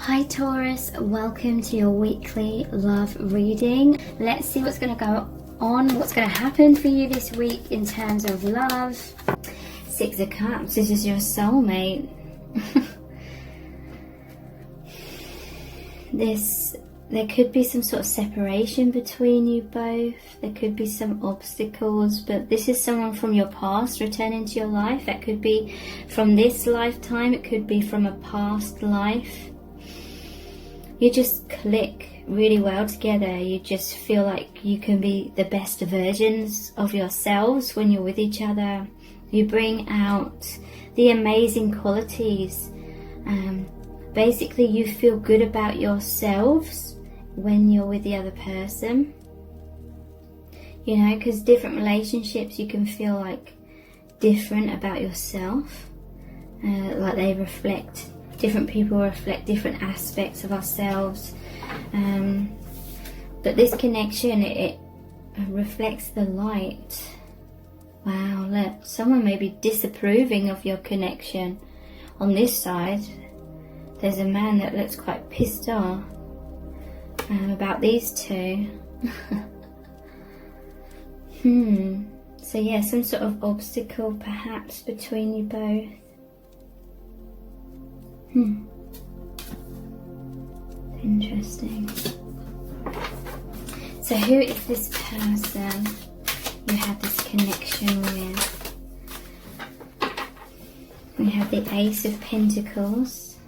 Hi Taurus, welcome to your weekly love reading. Let's see what's going to go on, what's going to happen for you this week in terms of love. Six of Cups, this is your soulmate. There could be some sort of separation between you both. There could be some obstacles, but this is someone from your past returning to your life. That could be from this lifetime, it could be from a past life. You just click really well together. You just feel like you can be the best versions of yourselves when you're with each other. You bring out the amazing qualities. Basically, you feel good about yourselves when you're with the other person. You know, because different relationships, you can feel like different about yourself. Like they reflect, different people reflect different aspects of ourselves. But this connection, it reflects the light. Wow, look, someone may be disapproving of your connection. On this side, there's a man that looks quite pissed off about these two. So yeah, some sort of obstacle perhaps between you both. Interesting. So who is this person you have this connection with? We have the Ace of Pentacles,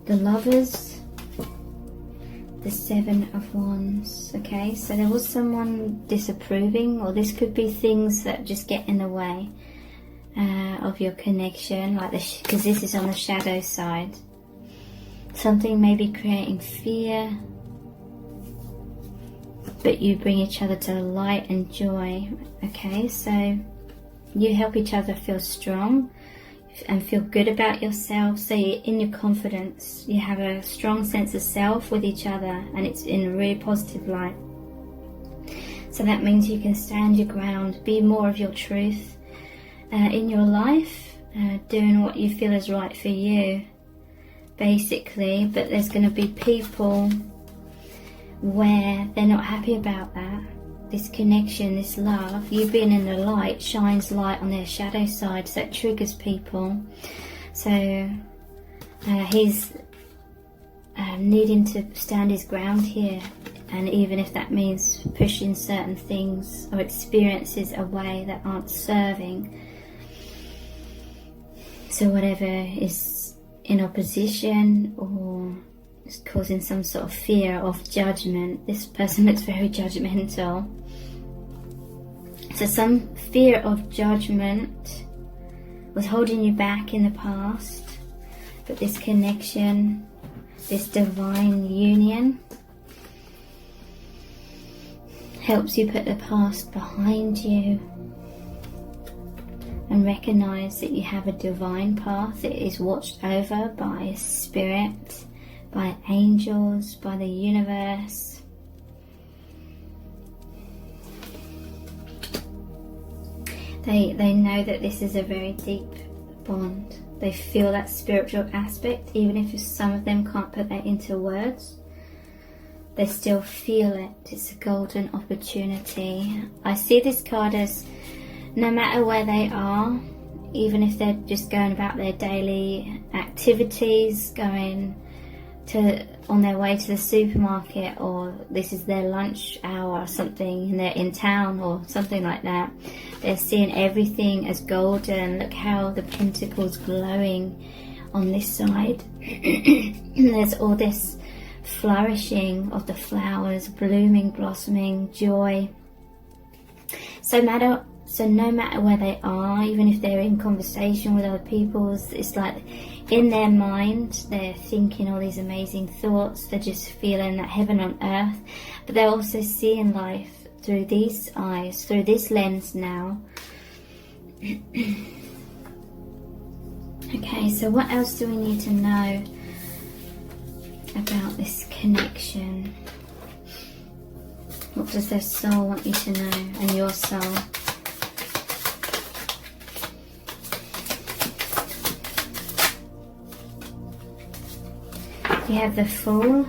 the Lovers, the Seven of Wands. Okay, so there was someone disapproving, or this could be things that just get in the way of your connection, like this, because this is on the shadow side. Something may be creating fear, but you bring each other to light and joy. Okay, so you help each other feel strong and feel good about yourself. So you're in your confidence, you have a strong sense of self with each other, and it's in a really positive light. So that means you can stand your ground, be more of your truth in your life, doing what you feel is right for you, basically. But there's going to be people where they're not happy about that. This connection, this love, you being in the light shines light on their shadow side, so that triggers people. So he's needing to stand his ground here, and even if that means pushing certain things or experiences away that aren't serving. So whatever is in opposition or is causing some sort of fear of judgment. This person looks very judgmental. So some fear of judgment was holding you back in the past. But this connection, this divine union, helps you put the past behind you and recognize that you have a divine path. It is watched over by spirit, by angels, by the universe. They know that this is a very deep bond. They feel that spiritual aspect, even if some of them can't put that into words. They still feel it. It's a golden opportunity. I see this card as no matter where they are, even if they're just going about their daily activities, going on their way to the supermarket, or this is their lunch hour or something, and they're in town or something like that, they're seeing everything as golden. Look how the pentacles glowing on this side. There's all this flourishing of the flowers, blooming, blossoming, joy. So no matter where they are, even if they're in conversation with other people, it's like in their mind they're thinking all these amazing thoughts. They're just feeling that heaven on earth, but they're also seeing life through these eyes, through this lens now. Okay, so what else do we need to know about this connection? What does their soul want you to know, and your soul? You have the Fool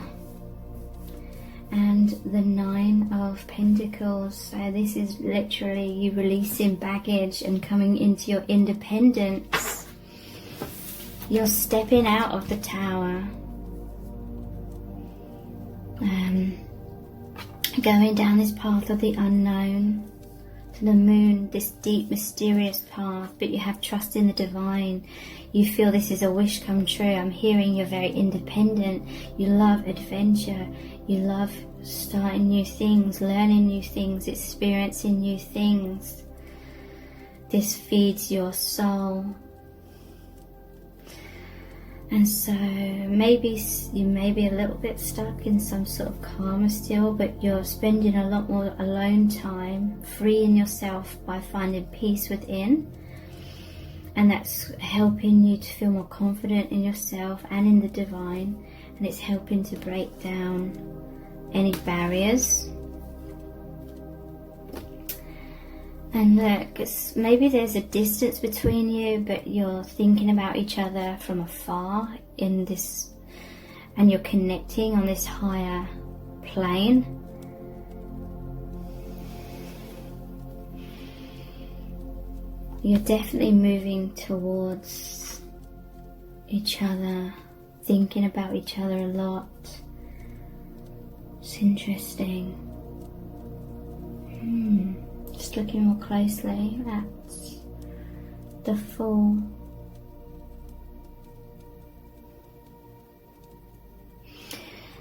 and the 9 of Pentacles. So this is literally you releasing baggage and coming into your independence. You're stepping out of the Tower, going down this path of the unknown to the Moon, this deep mysterious path, but you have trust in the divine. You feel this is a wish come true. I'm hearing you're very independent. You love adventure. You love starting new things, learning new things, experiencing new things. This feeds your soul. And so maybe you may be a little bit stuck in some sort of karma still, but you're spending a lot more alone time, freeing yourself by finding peace within. And that's helping you to feel more confident in yourself and in the divine. And it's helping to break down any barriers. And look, maybe there's a distance between you, but you're thinking about each other from afar in this, and you're connecting on this higher plane. You're definitely moving towards each other, thinking about each other a lot. It's interesting. Just looking more closely at the Fool.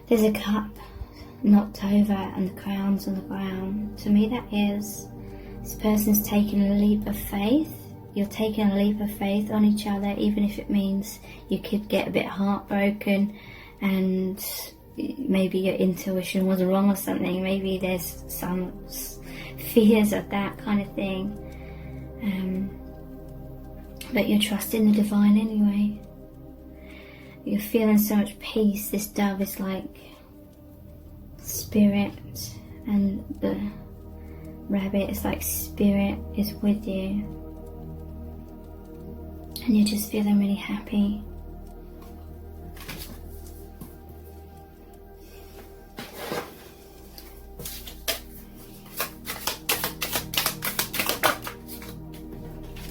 There's a cup knocked over and the crown's on the ground. To me that is, this person's taking a leap of faith. You're taking a leap of faith on each other, even if it means you could get a bit heartbroken and maybe your intuition was wrong or something. Maybe there's some fears of that kind of thing, but you're trusting the divine anyway. You're feeling so much peace. This dove is like spirit, and the rabbit is like spirit is with you, and you're just feeling really happy.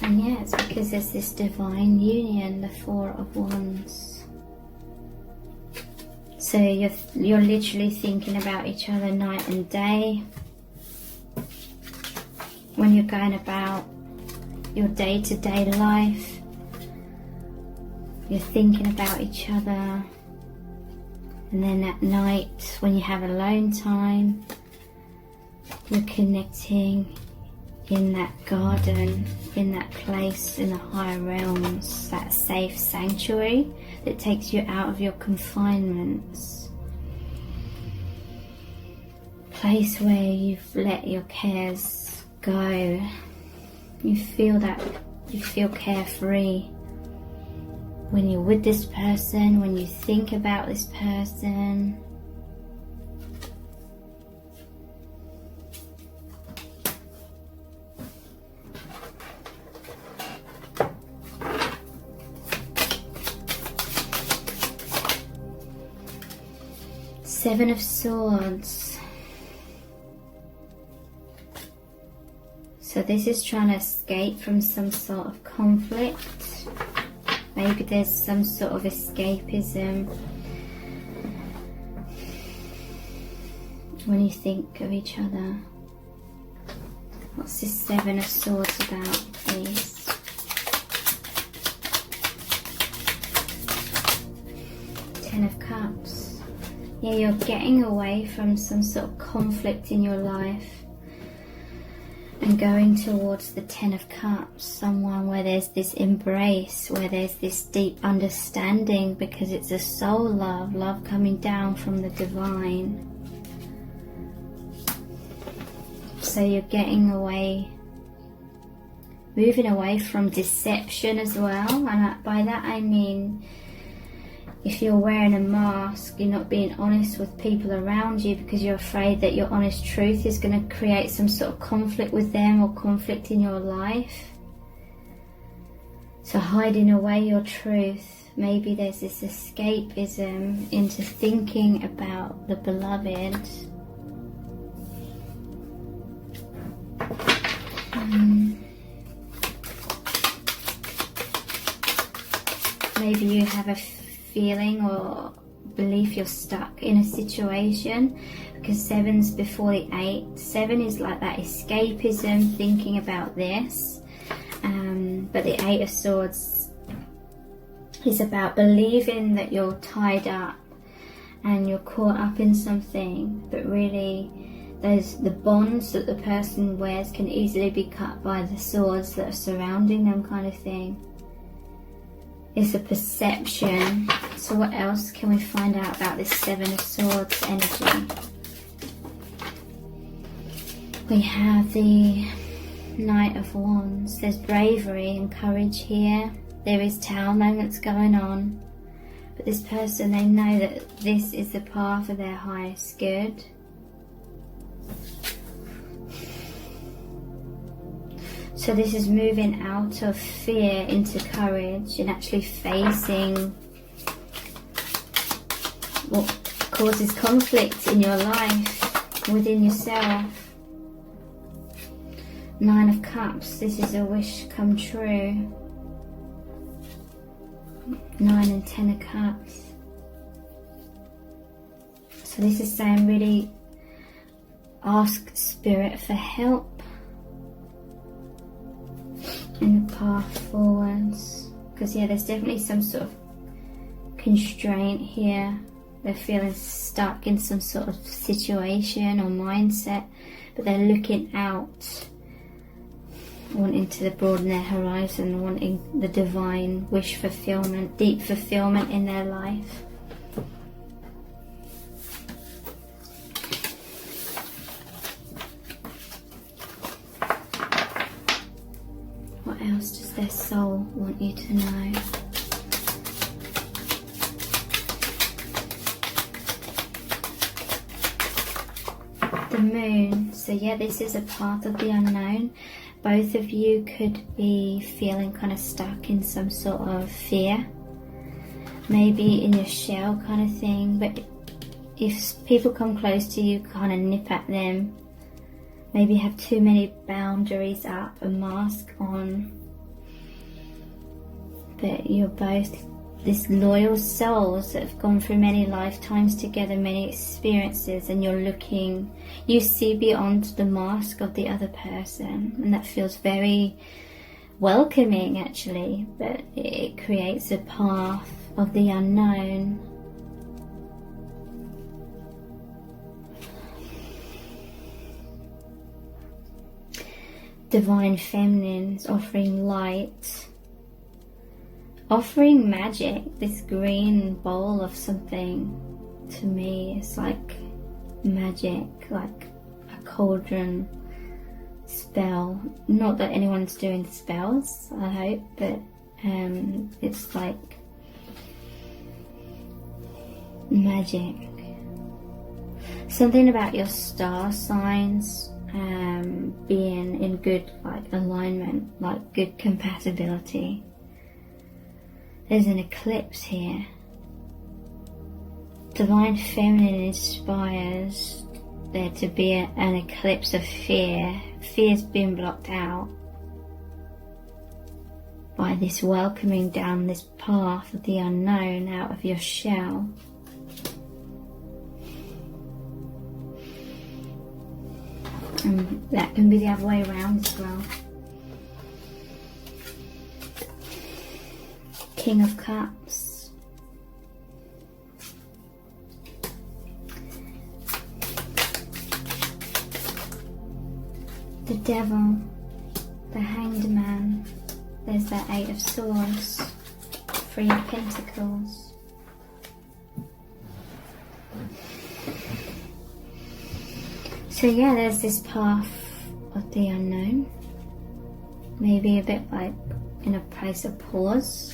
And yeah, it's because there's this divine union, the 4 of Wands. So you're literally thinking about each other night and day. When you're going about your day-to-day life, you're thinking about each other. And then at night, when you have alone time, you're connecting in that garden, in that place in the higher realms, that safe sanctuary that takes you out of your confinements. Place where you've let your cares go. You feel that, you feel carefree when you're with this person, when you think about this person. Seven of Swords. So this is trying to escape from some sort of conflict. Maybe there's some sort of escapism when you think of each other. What's this Seven of Swords about, please? Ten of Cups. Yeah, you're getting away from some sort of conflict in your life and going towards the Ten of Cups, someone where there's this embrace, where there's this deep understanding, because it's a soul love, love coming down from the divine. So you're getting away, moving away from deception as well, and by that I mean, if you're wearing a mask, you're not being honest with people around you because you're afraid that your honest truth is going to create some sort of conflict with them or conflict in your life. So hiding away your truth Maybe there's this escapism into thinking about the beloved. Maybe you have a feeling or belief you're stuck in a situation, because 7's before the 8. 7 is like that escapism, thinking about this, but the 8 of Swords is about believing that you're tied up and you're caught up in something, but really the bonds that the person wears can easily be cut by the swords that are surrounding them, kind of thing. It's a perception. So what else can we find out about this 7 of Swords energy? We have the Knight of Wands. There's bravery and courage here. There is Tower moments going on. But this person, they know that this is the path of their highest good. So this is moving out of fear into courage and actually facing what causes conflict in your life, within yourself. 9 of Cups, this is a wish come true. 9 and 10 of Cups. So this is saying really ask Spirit for help in the path forwards, because yeah, there's definitely some sort of constraint here. They're feeling stuck in some sort of situation or mindset, but they're looking out, wanting to broaden their horizon, wanting the divine wish fulfillment, deep fulfillment in their life. What else does their soul want you to know? The Moon. So yeah, this is a path of the unknown. Both of you could be feeling kind of stuck in some sort of fear. Maybe in your shell kind of thing. But if people come close to you, kind of nip at them. Maybe have too many boundaries up, a mask on. But you're both this loyal souls that have gone through many lifetimes together, many experiences, and you're looking, you see beyond the mask of the other person, and that feels very welcoming actually, but it creates a path of the unknown. Divine Feminines offering light, offering magic. This green bowl of something to me is like magic, like a cauldron spell. Not that anyone's doing spells, I hope, but it's like magic. Something about your star signs being in good alignment, like good compatibility. There's an eclipse here. Divine Feminine inspires there to be an eclipse of fear. Fear's been blocked out by this welcoming down this path of the unknown, out of your shell. And that can be the other way around as well. King of Cups. The Devil. The Hanged Man. There's that 8 of Swords. 3 of Pentacles. So yeah, there's this path of the unknown. Maybe a bit like in a place of pause.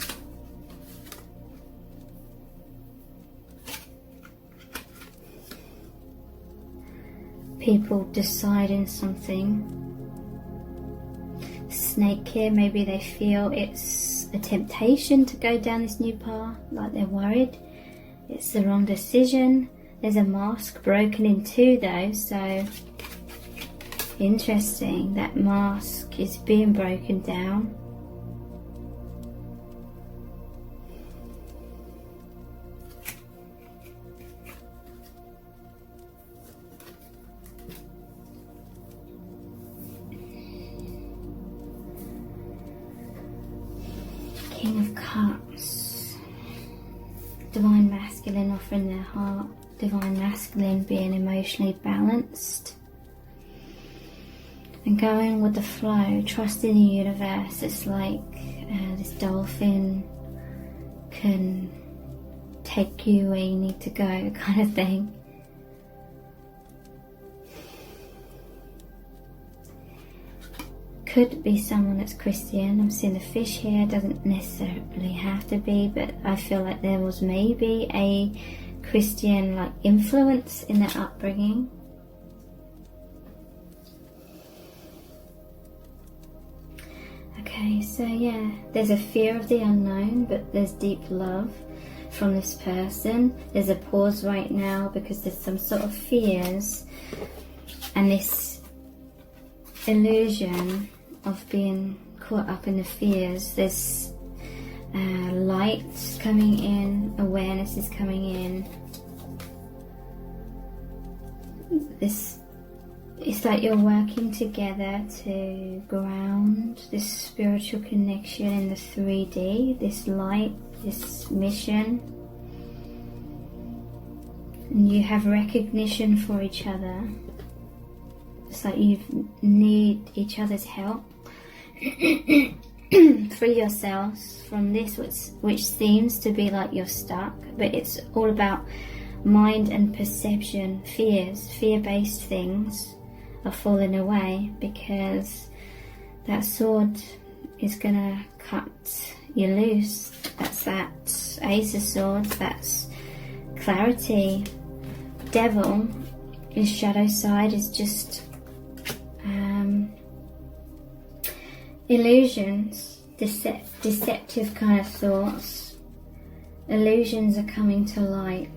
People deciding something. Snake here, maybe they feel it's a temptation to go down this new path, like they're worried it's the wrong decision. There's a mask broken in two though, so interesting, that mask is being broken down. King of Cups, Divine Masculine offering their heart, Divine Masculine being emotionally balanced and going with the flow, trusting the universe. It's like this dolphin can take you where you need to go, kind of thing. Could be someone that's Christian. I'm seeing the fish here, doesn't necessarily have to be, but I feel like there was maybe a Christian like influence in their upbringing. Okay, so yeah, there's a fear of the unknown, but there's deep love from this person. There's a pause right now because there's some sort of fears and this illusion of being caught up in the fears. There's light coming in, awareness is coming in. It's like you're working together to ground this spiritual connection in the 3D, this light, this mission. And you have recognition for each other. It's like you need each other's help. Free yourselves from this which seems to be like you're stuck, but it's all about mind and perception. Fear-based things are falling away because that sword is gonna cut you loose. That's that Ace of Swords, that's clarity. Devil, his shadow side is just illusions, deceptive kind of thoughts. Illusions are coming to light.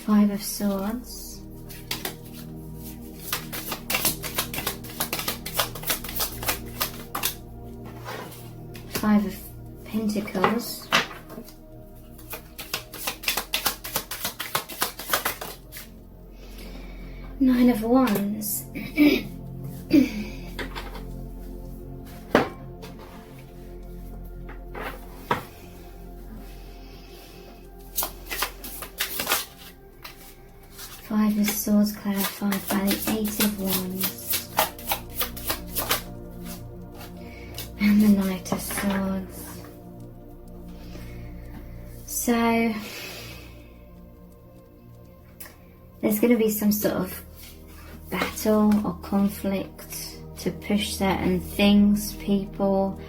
Five of Swords. Five of Pentacles. Nine of Wands. Five of Swords clarified by the Eight of Wands. And the Knight of Swords. So there's going to be some sort of battle or conflict to push certain things, people,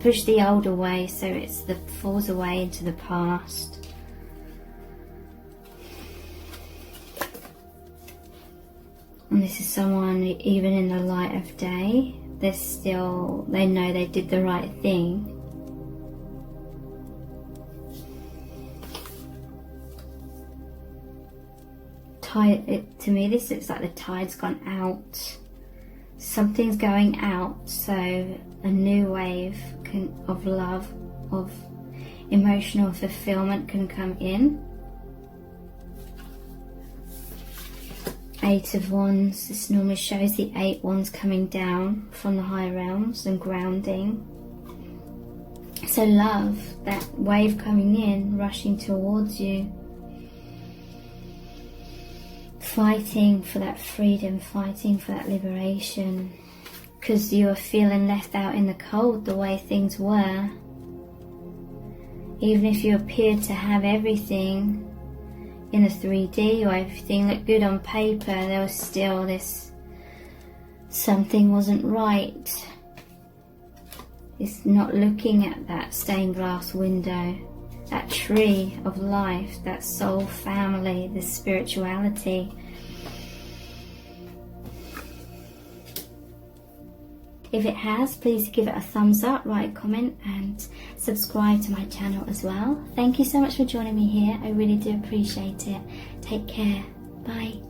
push the old away so it's the falls away into the past. And this is someone, even in the light of day, they know they did the right thing. To me this looks like the tide's gone out. Something's going out, so a new wave of love, of emotional fulfillment can come in. Eight of Wands, this normally shows the 8 wands coming down from the high realms and grounding. So love, that wave coming in, rushing towards you. Fighting for that freedom, fighting for that liberation. Because you are feeling left out in the cold the way things were. Even if you appeared to have everything in a 3D or everything looked good on paper, there was still this, something wasn't right. It's not looking at that stained glass window. that tree of life, that soul family, the spirituality. If it has, please give it a thumbs up, write a comment and subscribe to my channel as well. Thank you so much for joining me here. I really do appreciate it. Take care. Bye.